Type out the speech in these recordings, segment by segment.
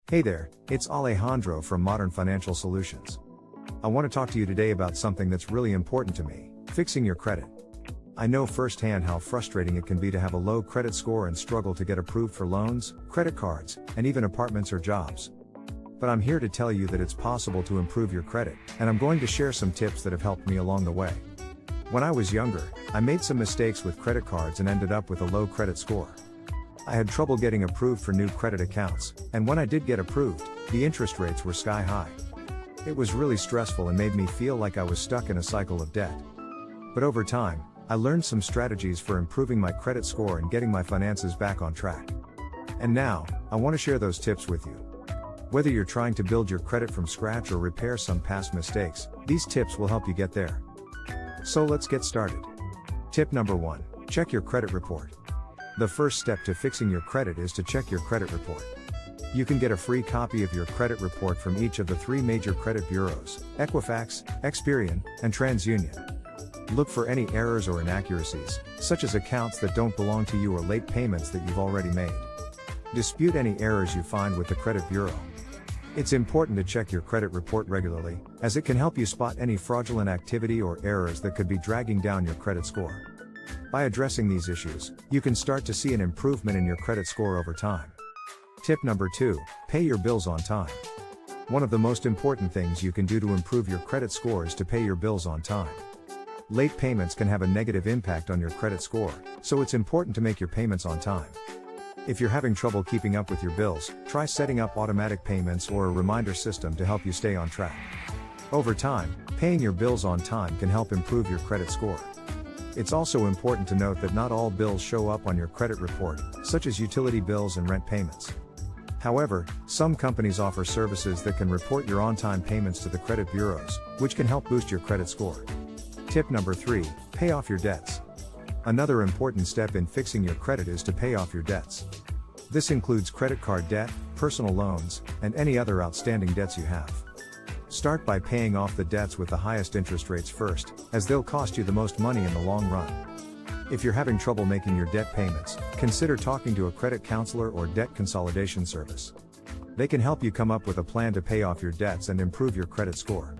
Hey there, it's Alejandro from Modern Financial Solutions. I want to talk to you today about something that's really important to me: fixing your credit. I know firsthand how frustrating it can be to have a low credit score and struggle to get approved for loans, credit cards, and even apartments or jobs. But I'm here to tell you that it's possible to improve your credit, and I'm going to share some tips that have helped me along the way. When I was younger, I made some mistakes with credit cards and ended up with a low credit score. I had trouble getting approved for new credit accounts, and when I did get approved, the interest rates were sky high. It was really stressful and made me feel like I was stuck in a cycle of debt. But over time, I learned some strategies for improving my credit score and getting my finances back on track. And now, I want to share those tips with you. Whether you're trying to build your credit from scratch or repair some past mistakes, these tips will help you get there. So let's get started. Tip number 1, check your credit report. The first step to fixing your credit is to check your credit report. You can get a free copy of your credit report from each of the 3 major credit bureaus: Equifax, Experian, and TransUnion. Look for any errors or inaccuracies, such as accounts that don't belong to you or late payments that you've already made. Dispute any errors you find with the credit bureau. It's important to check your credit report regularly, as it can help you spot any fraudulent activity or errors that could be dragging down your credit score. By addressing these issues, you can start to see an improvement in your credit score over time. Tip number 2, pay your bills on time. One of the most important things you can do to improve your credit score is to pay your bills on time. Late payments can have a negative impact on your credit score, so it's important to make your payments on time. If you're having trouble keeping up with your bills, try setting up automatic payments or a reminder system to help you stay on track. Over time, paying your bills on time can help improve your credit score. It's also important to note that not all bills show up on your credit report, such as utility bills and rent payments. However, some companies offer services that can report your on-time payments to the credit bureaus, which can help boost your credit score. Tip number 3, pay off your debts. Another important step in fixing your credit is to pay off your debts. This includes credit card debt, personal loans, and any other outstanding debts you have. Start by paying off the debts with the highest interest rates first, as they'll cost you the most money in the long run. If you're having trouble making your debt payments, consider talking to a credit counselor or debt consolidation service. They can help you come up with a plan to pay off your debts and improve your credit score.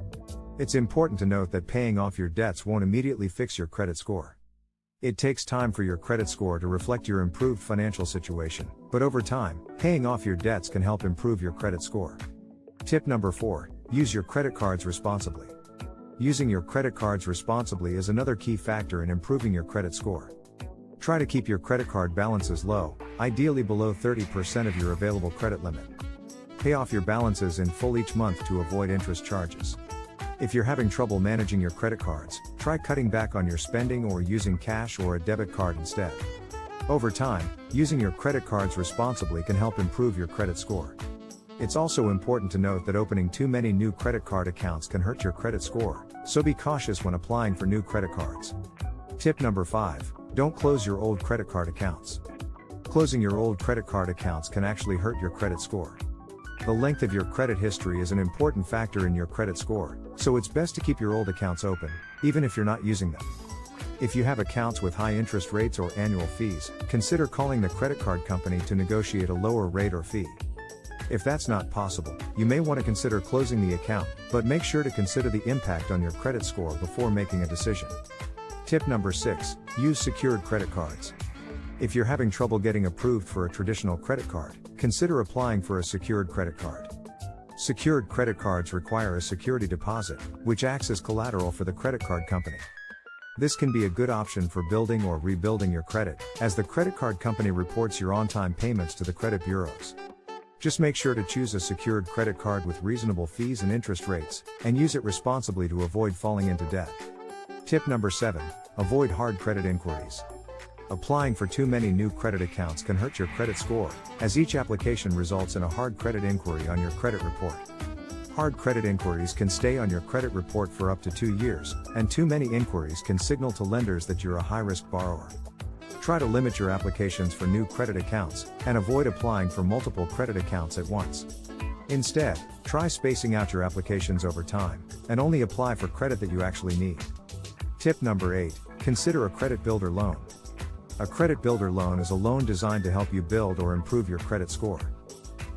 It's important to note that paying off your debts won't immediately fix your credit score. It takes time for your credit score to reflect your improved financial situation, but over time, paying off your debts can help improve your credit score. Tip number 4, use your credit cards responsibly. Using your credit cards responsibly is another key factor in improving your credit score. Try to keep your credit card balances low, ideally below 30% of your available credit limit. Pay off your balances in full each month to avoid interest charges. If you're having trouble managing your credit cards, try cutting back on your spending or using cash or a debit card instead. Over time, using your credit cards responsibly can help improve your credit score. It's also important to note that opening too many new credit card accounts can hurt your credit score, so be cautious when applying for new credit cards. Tip number 5, don't close your old credit card accounts. Closing your old credit card accounts can actually hurt your credit score. The length of your credit history is an important factor in your credit score, so it's best to keep your old accounts open, even if you're not using them. If you have accounts with high interest rates or annual fees, consider calling the credit card company to negotiate a lower rate or fee. If that's not possible, you may want to consider closing the account, but make sure to consider the impact on your credit score before making a decision. Tip number 6, use secured credit cards. If you're having trouble getting approved for a traditional credit card, consider applying for a secured credit card. Secured credit cards require a security deposit, which acts as collateral for the credit card company. This can be a good option for building or rebuilding your credit, as the credit card company reports your on-time payments to the credit bureaus. Just make sure to choose a secured credit card with reasonable fees and interest rates, and use it responsibly to avoid falling into debt. Tip number 7, avoid hard credit inquiries. Applying for too many new credit accounts can hurt your credit score, as each application results in a hard credit inquiry on your credit report. Hard credit inquiries can stay on your credit report for up to 2 years, and too many inquiries can signal to lenders that you're a high-risk borrower. Try to limit your applications for new credit accounts, and avoid applying for multiple credit accounts at once. Instead, try spacing out your applications over time, and only apply for credit that you actually need. Tip number 8, consider a credit builder loan. A credit builder loan is a loan designed to help you build or improve your credit score.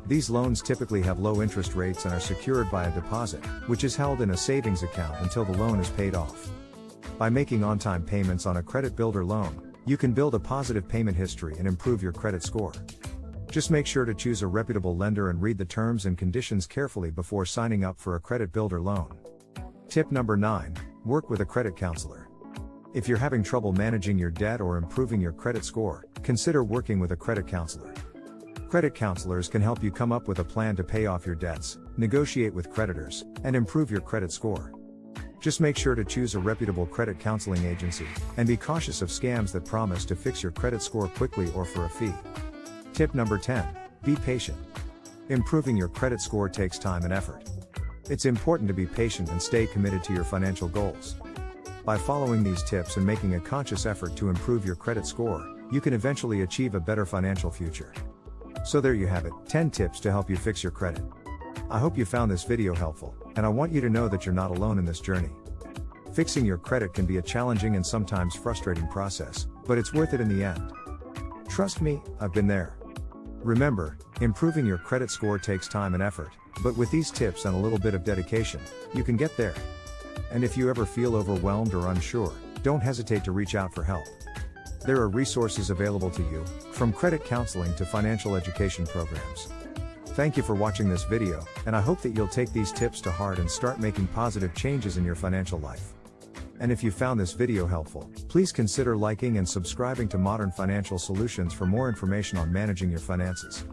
These loans typically have low interest rates and are secured by a deposit, which is held in a savings account until the loan is paid off. By making on-time payments on a credit builder loan, you can build a positive payment history and improve your credit score. Just make sure to choose a reputable lender and read the terms and conditions carefully before signing up for a credit builder loan. Tip number 9, work with a credit counselor. If you're having trouble managing your debt or improving your credit score, consider working with a credit counselor. Credit counselors can help you come up with a plan to pay off your debts, negotiate with creditors, and improve your credit score. Just make sure to choose a reputable credit counseling agency, and be cautious of scams that promise to fix your credit score quickly or for a fee. Tip number 10, be patient. Improving your credit score takes time and effort. It's important to be patient and stay committed to your financial goals. By following these tips and making a conscious effort to improve your credit score, you can eventually achieve a better financial future. So there you have it, 10 tips to help you fix your credit. I hope you found this video helpful, and I want you to know that you're not alone in this journey. Fixing your credit can be a challenging and sometimes frustrating process, but it's worth it in the end. Trust me, I've been there. Remember, improving your credit score takes time and effort, but with these tips and a little bit of dedication, you can get there. And if you ever feel overwhelmed or unsure, don't hesitate to reach out for help. There are resources available to you, from credit counseling to financial education programs. Thank you for watching this video, and I hope that you'll take these tips to heart and start making positive changes in your financial life. And if you found this video helpful, please consider liking and subscribing to Modern Financial Solutions for more information on managing your finances.